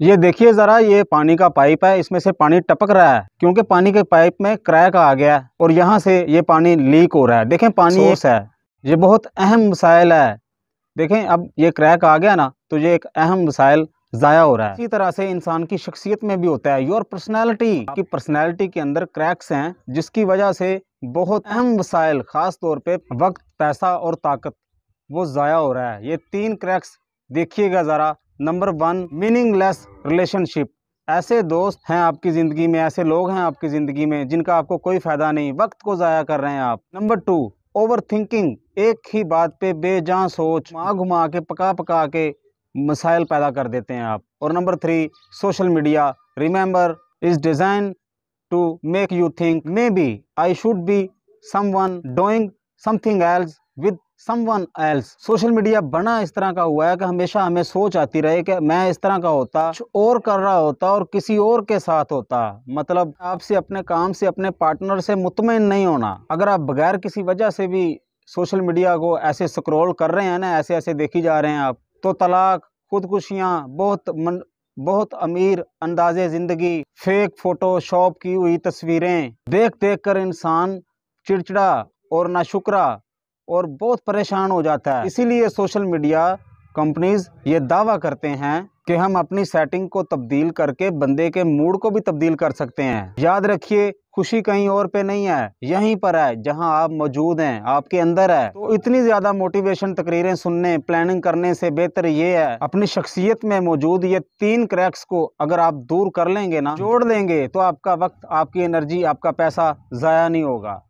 ये देखिए ज़रा, ये पानी का पाइप है, इसमें से पानी टपक रहा है क्योंकि पानी के पाइप में क्रैक आ गया है और यहाँ से ये पानी लीक हो रहा है। देखें, पानी सोर्स है, ये बहुत अहम मसाइल है। देखें, अब ये क्रैक आ गया ना, तो ये एक अहम मसाइल ज़ाया हो रहा है। इसी तरह से इंसान की शख्सियत में भी होता है। योर पर्सनैलिटी, की पर्सनैलिटी के अंदर क्रैक्स हैं, जिसकी वजह से बहुत अहम मसाइल, ख़ास तौर पे वक्त, पैसा और ताकत, वो ज़ाया हो रहा है। ये 3 क्रैक्स देखिएगा ज़रा। Number 1, meaningless relationship. ऐसे दोस्त हैं आपकी ज़िंदगी में, ऐसे लोग हैं आपकी ज़िंदगी में जिनका आपको कोई फ़ायदा नहीं, वक्त को ज़ाया कर रहे हैं आप। Number 2, over thinking. एक ही बात पे बेजान सोच, घुमा के पका के मसाइल पैदा कर देते हैं आप। और number 3, social media. Remember, is design to make you think maybe I should be someone doing something else with someone else. Social media बना इस तरह का हुआ है कि हमेशा हमें सोच आती रहे कि मैं इस तरह का होता, कुछ और कर रहा होता और किसी और के साथ होता। मतलब आपसे, अपने काम से, अपने पार्टनर से मुतमईन नहीं होना। अगर आप बगैर किसी वजह से भी सोशल मीडिया को ऐसे स्क्रॉल कर रहे हैं ना, ऐसे ऐसे देखी जा रहे हैं आप, तो तलाक, खुदकुशियाँ, बहुत अमीर अंदाजे ज़िंदगी, फेक फोटोशॉप की हुई तस्वीरें देख देख कर इंसान चिड़चिड़ा और नाशुक्रा और बहुत परेशान हो जाता है। इसीलिए सोशल मीडिया कंपनीज ये दावा करते हैं कि हम अपनी सेटिंग को तब्दील करके बंदे के मूड को भी तब्दील कर सकते हैं। याद रखिए, खुशी कहीं और पे नहीं है, यहीं पर है जहां आप मौजूद हैं, आपके अंदर है। तो इतनी ज़्यादा मोटिवेशन तकरीरें सुनने, प्लानिंग करने से बेहतर ये है, अपनी शख्सियत में मौजूद ये 3 क्रैक्स को अगर आप दूर कर लेंगे ना, जोड़ लेंगे, तो आपका वक्त, आपकी एनर्जी, आपका पैसा ज़ाया नहीं होगा।